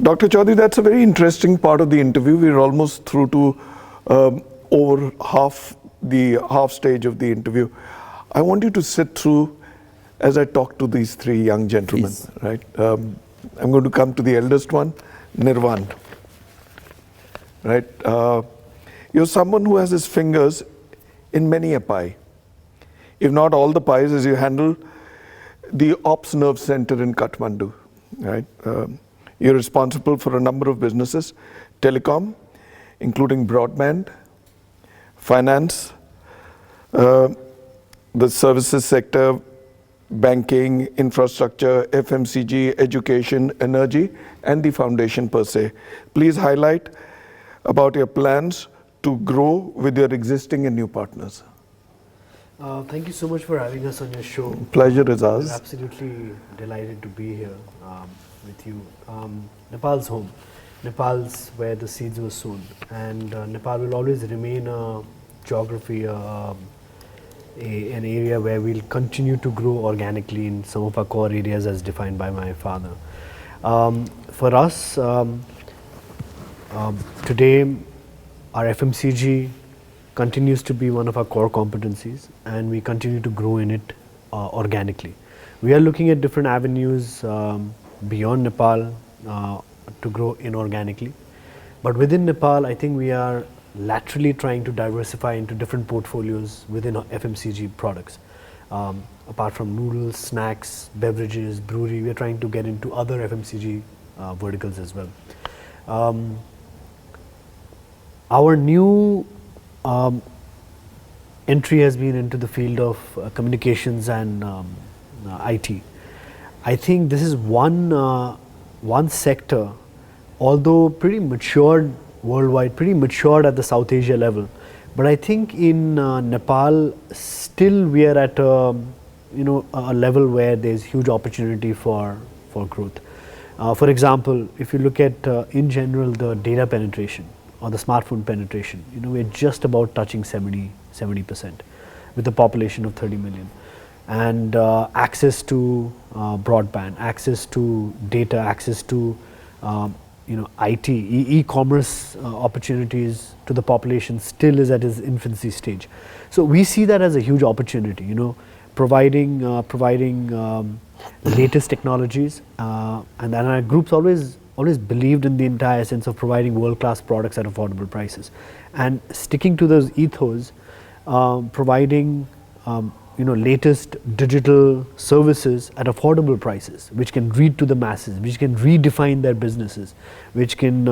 Dr. Chaudhary, that's a very interesting part of the interview. We're almost through to over half stage of the interview. I want you to sit through as I talk to these three young gentlemen. Please. Right? I'm going to come to the eldest one, Nirvan. Right? You're someone who has his fingers in many a pie. If not all the pies, as you handle the Ops Nerve Center in Kathmandu. Right? You're responsible for a number of businesses, telecom, including broadband, finance, the services sector, banking, infrastructure, FMCG, education, energy, and the foundation per se. Please highlight about your plans to grow with your existing and new partners. Thank you so much for having us on your show. Pleasure is We're ours. absolutely delighted to be here with you. Nepal's home. Nepal's where the seeds were sown, and Nepal will always remain a geography, an area where we'll continue to grow organically in some of our core areas as defined by my father. For us, today, our FMCG continues to be one of our core competencies, and we continue to grow in it organically. We are looking at different avenues beyond Nepal to grow inorganically. But within Nepal, I think we are laterally trying to diversify into different portfolios within our FMCG products. Apart from noodles, snacks, beverages, brewery, we are trying to get into other FMCG verticals as well. Our new entry has been into the field of communications and IT. I think this is one sector, although pretty matured worldwide, pretty matured at the South Asia level, but I think in Nepal still we are at a level where there is huge opportunity for growth. For example, if you look at in general the data penetration or the smartphone penetration, we're just about touching 70% with a population of 30 million. And access to broadband, access to data, access to IT, e-commerce opportunities to the population still is at its infancy stage. So we see that as a huge opportunity, providing latest technologies, and then our groups always believed in the entire sense of providing world-class products at affordable prices, and sticking to those ethos, providing latest digital services at affordable prices, which can reach to the masses, which can redefine their businesses, which can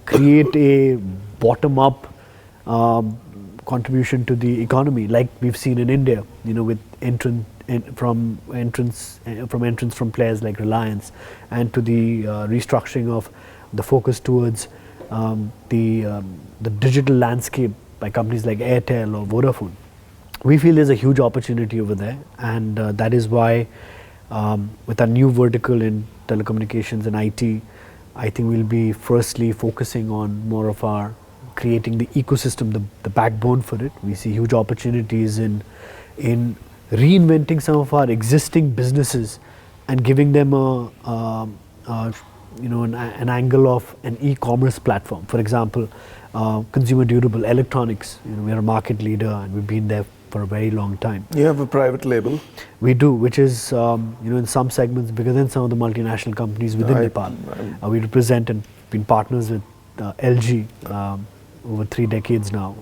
create a bottom-up contribution to the economy, like we've seen in India, with entrance from players like Reliance, and to the restructuring of the focus towards the digital landscape by companies like Airtel or Vodafone. We feel there's a huge opportunity over there, and that is why with our new vertical in telecommunications and IT, I think we'll be firstly focusing on more of our creating the ecosystem, the backbone for it. We see huge opportunities in reinventing some of our existing businesses and giving them an angle of an e-commerce platform. For example, consumer durable electronics. We are a market leader and we've been there for a very long time. You have a private label? We do, which is in some segments bigger than some of the multinational companies within Nepal. We represent and been partners with LG over 3 decades now.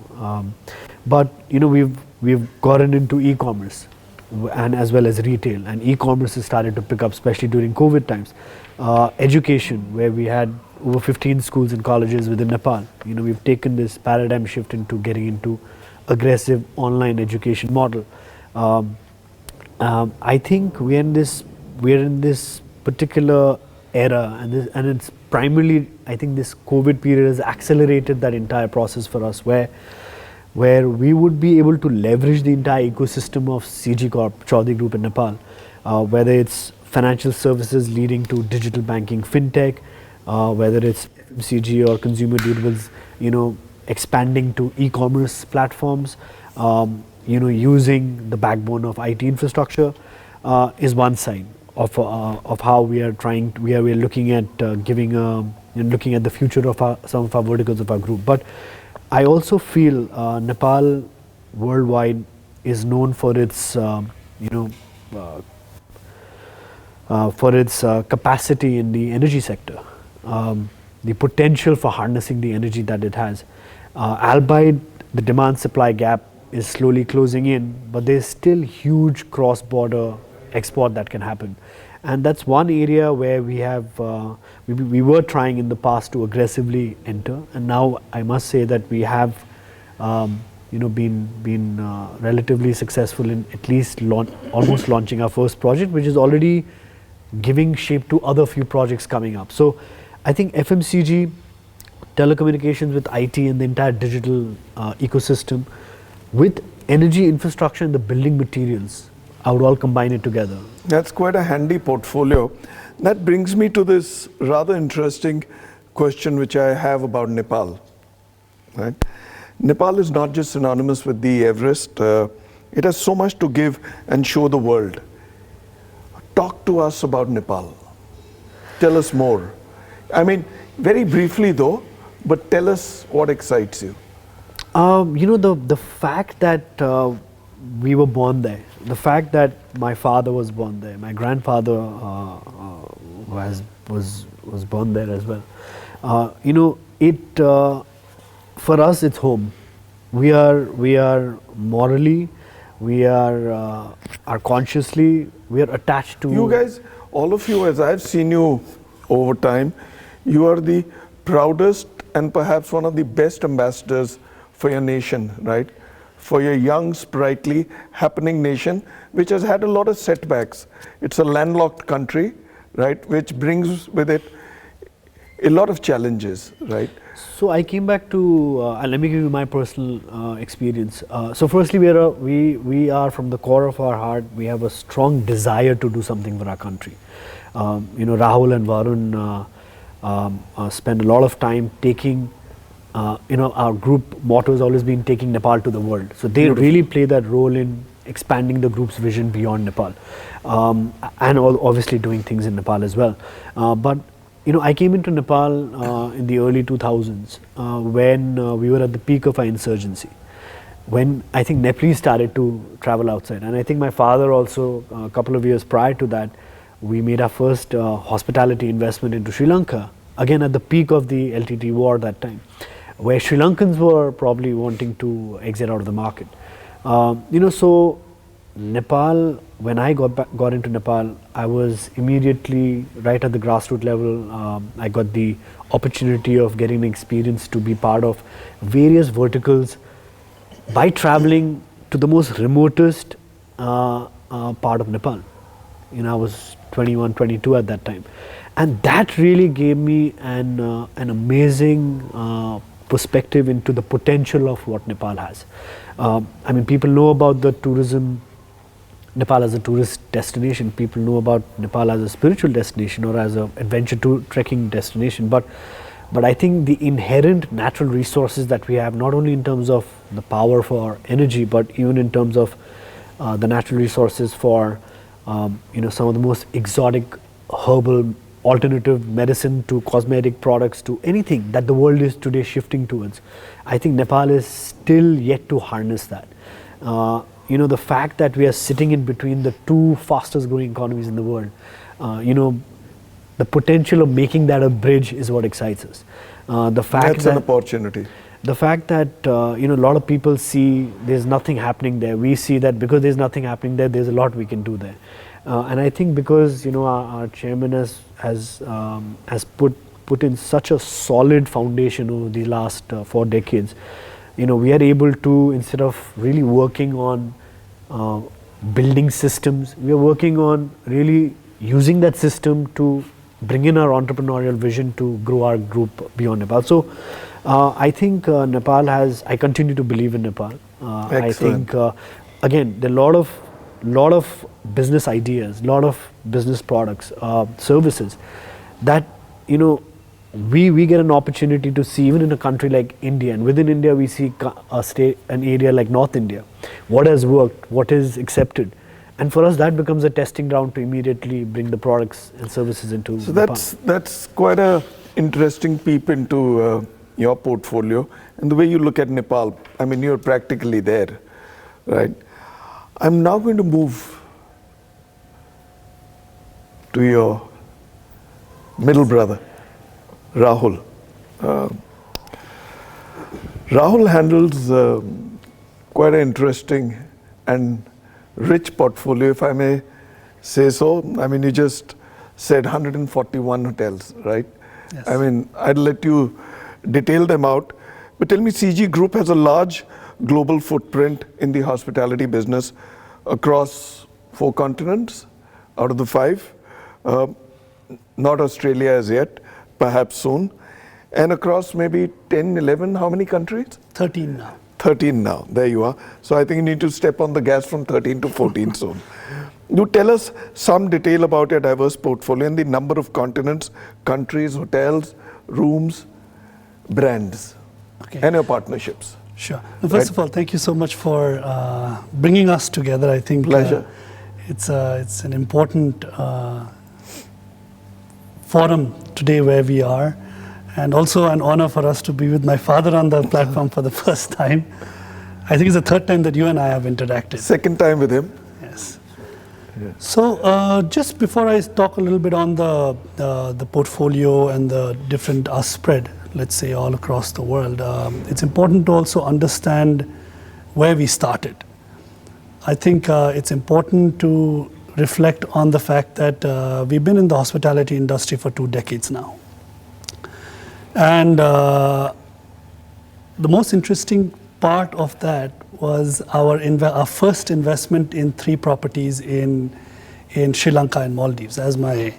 But we've gotten into e-commerce and as well as retail, and e-commerce has started to pick up, especially during COVID times. Education, where we had over 15 schools and colleges within Nepal. We've taken this paradigm shift into getting into aggressive online education model. I think we're in this particular era, and it's primarily, I think this COVID period has accelerated that entire process for us, where we would be able to leverage the entire ecosystem of CG Corp, Chaudhary Group in Nepal, whether it's financial services leading to digital banking, fintech, whether it's FMCG or consumer durables, expanding to e-commerce platforms, using the backbone of IT infrastructure, is one side. of how we are trying. We are looking at looking at the future of some of our verticals of our group. But I also feel Nepal worldwide is known for its for its capacity in the energy sector, the potential for harnessing the energy that it has. Albeit the demand-supply gap is slowly closing in, but there's still huge cross-border export that can happen. And that's one area where we have, we were trying in the past to aggressively enter, and now I must say that we have been relatively successful in at least almost launching our first project, which is already giving shape to other few projects coming up. So I think FMCG, telecommunications with IT and the entire digital ecosystem with energy infrastructure and the building materials, I would all combine it together. That's quite a handy portfolio. That brings me to this rather interesting question which I have about Nepal. Right? Nepal is not just synonymous with the Everest, it has so much to give and show the world. Talk to us about Nepal. Tell us more. I mean, very briefly though, but tell us what excites you. The fact that we were born there, the fact that my father was born there, my grandfather was born there as well. For us it's home. We are morally, we are consciously, we are attached to. You guys, all of you, as I've seen you over time, you are the proudest and perhaps one of the best ambassadors for your nation, right? For your young, sprightly, happening nation, which has had a lot of setbacks. It's a landlocked country, right, which brings with it a lot of challenges, right? So I came back to, let me give you my personal experience. So firstly, we are from the core of our heart, we have a strong desire to do something for our country. Rahul and Varun spend a lot of time taking, our group motto has always been taking Nepal to the world. So they really play that role in expanding the group's vision beyond Nepal, and obviously doing things in Nepal as well. But I came into Nepal in the early 2000s when we were at the peak of our insurgency, when I think Nepalese started to travel outside. And I think my father also, a couple of years prior to that, we made our first hospitality investment into Sri Lanka, again at the peak of the LTT war that time, where Sri Lankans were probably wanting to exit out of the market. So Nepal, when I got into Nepal, I was immediately right at the grassroots level. I got the opportunity of getting an experience to be part of various verticals by traveling to the most remotest part of Nepal. I was 21, 22 at that time. And that really gave me an amazing perspective into the potential of what Nepal has. People know about the tourism, Nepal as a tourist destination. People know about Nepal as a spiritual destination or as an adventure trekking destination. But I think the inherent natural resources that we have, not only in terms of the power for energy, but even in terms of the natural resources for some of the most exotic herbal alternative medicine to cosmetic products to anything that the world is today shifting towards. I think Nepal is still yet to harness that. The fact that we are sitting in between the two fastest growing economies in the world, the potential of making that a bridge is what excites us. That's an opportunity. The fact that a lot of people see there's nothing happening there. We see that because there's nothing happening there, there's a lot we can do there. And I think because our chairman has put in such a solid foundation over the last 4 decades, we are able to, instead of really working on building systems, we are working on really using that system to bring in our entrepreneurial vision to grow our group beyond Nepal. So I think I continue to believe in Nepal. I think again, there are a lot of business ideas, a lot of business products, services that we get an opportunity to see even in a country like India, and within India we see an area like North India, what has worked, what is accepted, And for us, that becomes a testing ground to immediately bring the products and services into So Nepal. that's quite a interesting peep into your portfolio and the way you look at Nepal. I mean, you're practically there, right? I'm now going to move to your middle brother, Rahul. Rahul handles quite an interesting and rich portfolio, if I may say so. I mean, you just said 141 hotels, right? Yes. I mean, I'd let you detail them out, but tell me, CG Group has a large global footprint in the hospitality business across 4 continents out of the 5. Not Australia as yet, perhaps soon. And across maybe 10, 11, how many countries? 13 now. 13 now, there you are. So I think you need to step on the gas from 13 to 14 soon. Do tell us some detail about your diverse portfolio and the number of continents, countries, hotels, rooms, brands, Okay. and your partnerships. Sure. Well, first of all, thank you so much for bringing us together. I think Pleasure. it's an important forum today where we are, and also an honor for us to be with my father on the platform for the first time. I think it's the 3rd time that you and I have interacted. Second time with him. Yes. So just before I talk a little bit on the portfolio and the different spread, let's say all across the world, it's important to also understand where we started. I think it's important to reflect on the fact that we've been in the hospitality industry for 2 decades now. And the most interesting part of that was our first investment in 3 properties in Sri Lanka and Maldives. As my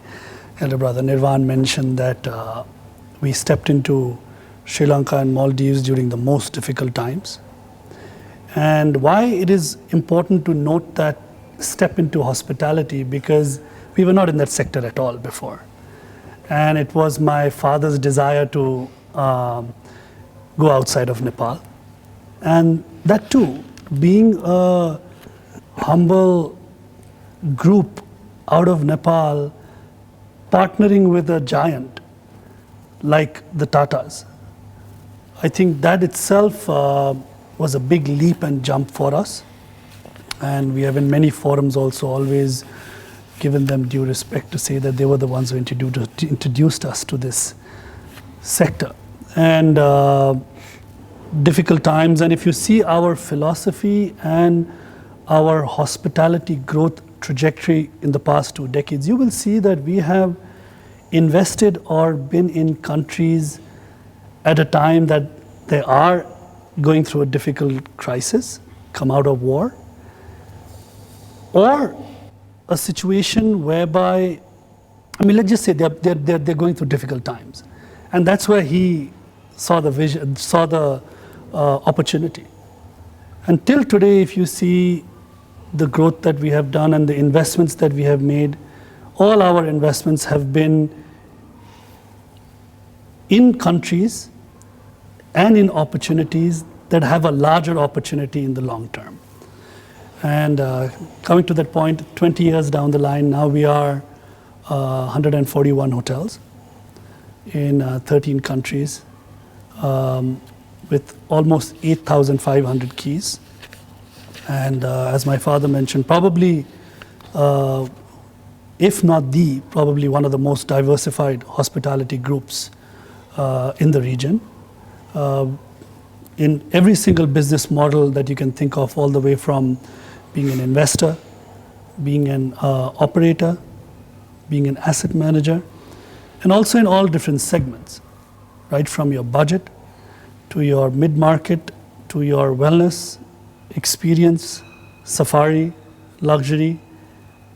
elder brother Nirvan mentioned, that we stepped into Sri Lanka and Maldives during the most difficult times. And why it is important to note that step into hospitality, because we were not in that sector at all before. And it was my father's desire to go outside of Nepal. And that too, being a humble group out of Nepal, partnering with a giant like the Tatas, I think that itself was a big leap and jump for us. And we have in many forums also always given them due respect to say that they were the ones who introduced us to this sector. And difficult times, and if you see our philosophy and our hospitality growth trajectory in the past 2 decades, you will see that we have invested or been in countries at a time that they are going through a difficult crisis, come out of war, or a situation whereby, I mean, let's just say they're going through difficult times. And that's where he saw the vision, saw the opportunity. Until today, if you see the growth that we have done and the investments that we have made, all our investments have been in countries and in opportunities that have a larger opportunity in the long term. And coming to that point, 20 years down the line, now we are 141 hotels in 13 countries with almost 8,500 keys. And as my father mentioned, probably, if not probably one of the most diversified hospitality groups in the region. In every single business model that you can think of, all the way from being an investor, being an operator, being an asset manager, and also in all different segments, right from your budget to your mid-market to your wellness, experience, safari, luxury,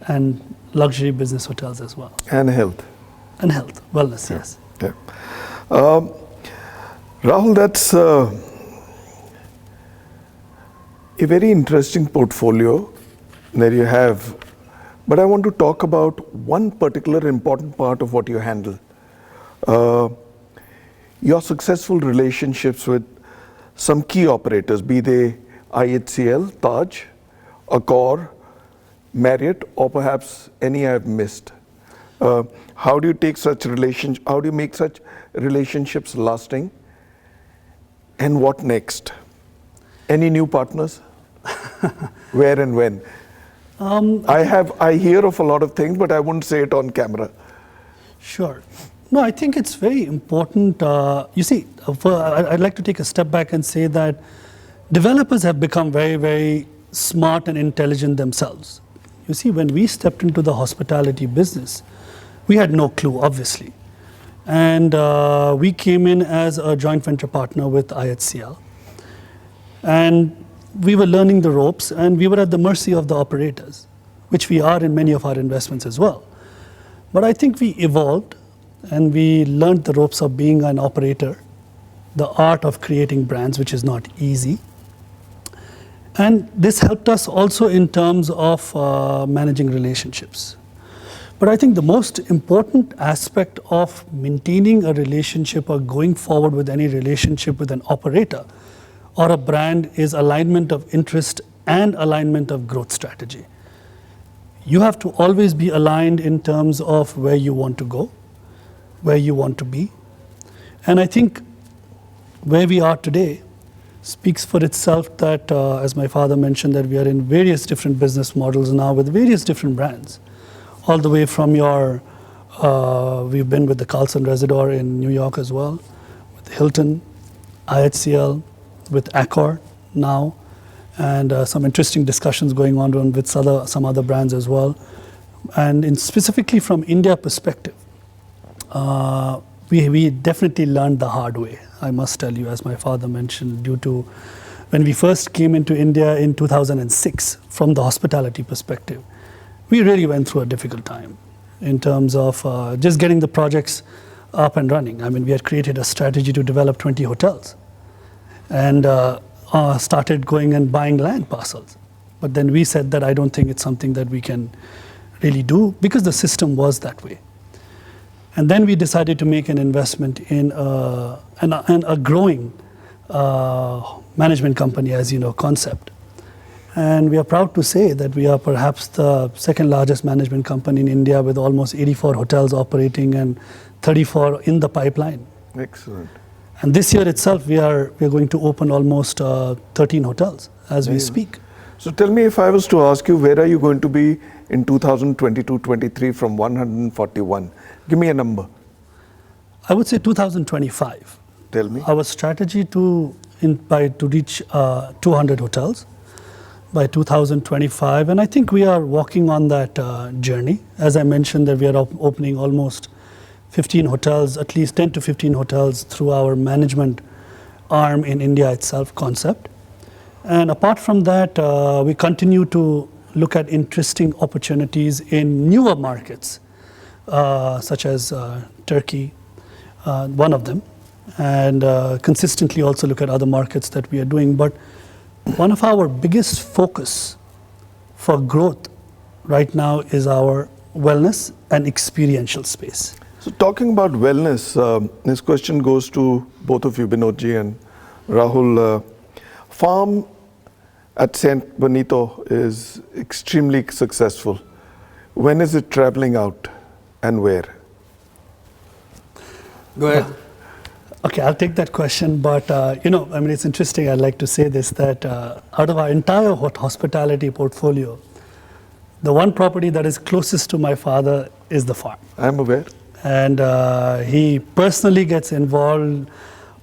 and luxury business hotels as well. And health. And health, wellness, yes. Yeah. Rahul, that's a very interesting portfolio that you have, but I want to talk about one particular important part of what you handle. Your successful relationships with some key operators, be they IHCL, Taj, Accor, Marriott, or perhaps any I've missed. How do you take such relations? How do you make such relationships lasting? And what next? Any new partners? Where and when? I hear of a lot of things, but I wouldn't say it on camera. Sure. No, I think it's very important. You see, I'd like to take a step back and say that developers have become very, very smart and intelligent themselves. You see, when we stepped into the hospitality business, we had no clue, obviously. And we came in as a joint venture partner with IHCL. And we were learning the ropes, and we were at the mercy of the operators, which we are in many of our investments as well. But I think we evolved, and we learned the ropes of being an operator, the art of creating brands, which is not easy. And this helped us also in terms of managing relationships. But I think the most important aspect of maintaining a relationship or going forward with any relationship with an operator or a brand is alignment of interest and alignment of growth strategy. You have to always be aligned in terms of where you want to go, where you want to be. And I think where we are today speaks for itself that, as my father mentioned, that we are in various different business models now with various different brands. All the way from we've been with the Carlson Residor in New York as well, with Hilton, IHCL, with Accor now, and some interesting discussions going on with some other brands as well. And specifically from India perspective, we definitely learned the hard way, I must tell you, as my father mentioned, due to when we first came into India in 2006 from the hospitality perspective. We really went through a difficult time in terms of just getting the projects up and running. I mean, we had created a strategy to develop 20 hotels and started going and buying land parcels. But then we said that I don't think it's something that we can really do because the system was that way. And then we decided to make an investment in a growing management company, as you know, Concept. And we are proud to say that we are perhaps the second largest management company in India with almost 84 hotels operating and 34 in the pipeline. Excellent. And this year itself, we are going to open almost 13 hotels as we speak. So tell me, if I was to ask you, where are you going to be in 2022-23 from 141? Give me a number. I would say 2025. Tell me. Our strategy to reach 200 hotels by 2025, and I think we are walking on that journey. As I mentioned, that we are opening almost 15 hotels, at least 10 to 15 hotels through our management arm in India itself, Concept. And apart from that, we continue to look at interesting opportunities in newer markets, such as Turkey, one of them, and consistently also look at other markets that we are doing. But one of our biggest focus for growth right now is our wellness and experiential space. So talking about wellness, this question goes to both of you, Binodji and Rahul. Farm at St. Benito is extremely successful. When is it traveling out and where? Go ahead. Okay, I'll take that question, but I mean, it's interesting. I'd like to say this, that out of our entire hospitality portfolio, the one property that is closest to my father is the farm. I'm aware. And he personally gets involved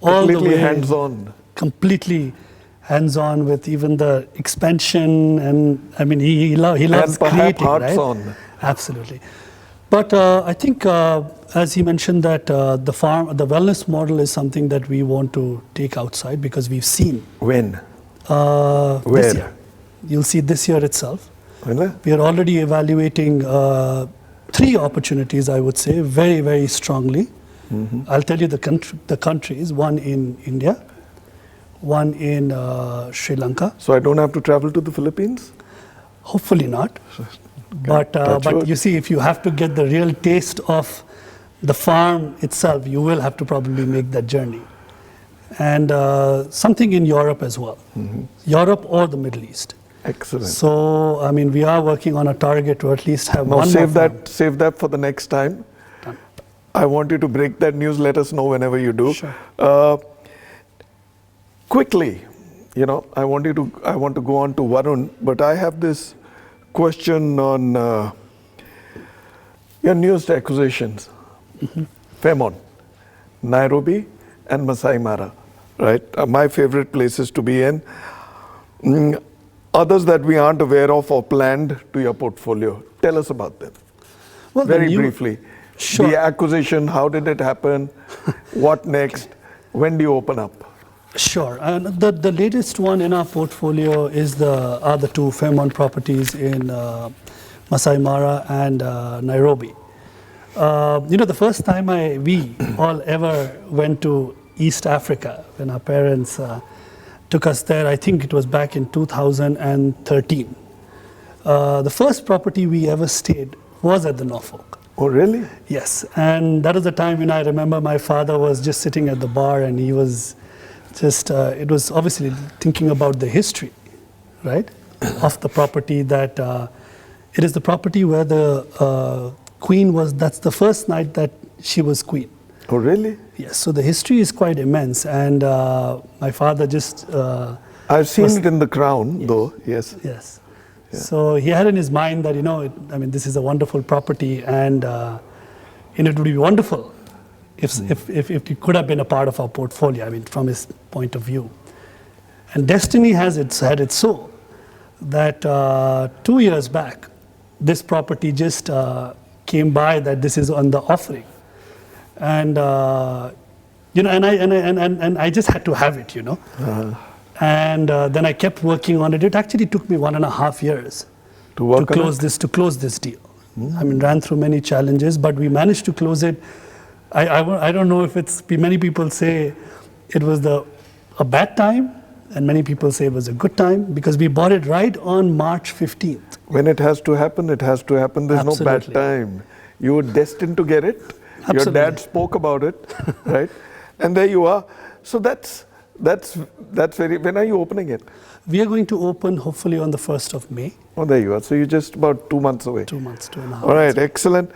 all the way. Hands-on. Completely hands-on with even the expansion, and I mean, he loves creating, right? Hearts-on. Absolutely. But I think, as he mentioned, that the wellness model is something that we want to take outside because we've seen. When? This Where? year. You'll see this year itself. When? We are already evaluating 3 opportunities, I would say, very, very strongly. Mm-hmm. I'll tell you the countries, one in India, one in Sri Lanka. So I don't have to travel to the Philippines? Hopefully not. But you see, if you have to get the real taste of the farm itself, you will have to probably make that journey. And something in Europe as well, Europe or the Middle East. Excellent. So, I mean, we are working on a target to at least have Now one save more save that for the next time. Done. I want you to break that news. Let us know whenever you do. Sure. Quickly, I want to go on to Varun, but I have this question on your newest acquisitions, Fairmont, Nairobi, and Masai Mara, right? My favorite places to be in. Others that we aren't aware of or planned to your portfolio. Tell us about them. Well, Very briefly. Sure. The acquisition, how did it happen? What next? When do you open up? Sure. And the latest one in our portfolio are the two Fairmont properties in Masai Mara and Nairobi. The first time we all ever went to East Africa, when our parents took us there, I think it was back in 2013. The first property we ever stayed was at the Norfolk. Oh, really? Yes, and that was the time when I remember my father was just sitting at the bar, and he was just, it was obviously thinking about the history, right, of the property, that it is the property where the queen was, that's the first night that she was queen. Oh, really? Yes, so the history is quite immense, and my father just... I've seen it in The Crown, though, yes. Yes. Yeah. So he had in his mind that, this is a wonderful property, and it would be wonderful if it could have been a part of our portfolio, from his point of view. And destiny had it so that 2 years back, this property just came by, that this is on the offering. And, and I just had to have it, And then I kept working on it. It actually took me 1.5 years to close this deal. Ran through many challenges, but we managed to close it. I don't know if many people say it was a bad time, and many people say it was a good time, because we bought it right on March 15th. When it has to happen, it has to happen. There's Absolutely. no bad time. You were destined to get it. Absolutely. Your dad spoke about it, right? And there you are. So that's very. When are you opening it? We are going to open hopefully on the 1st of May. Oh, there you are. So you're just about 2 months away. 2 months, 2.5 months. All right, excellent.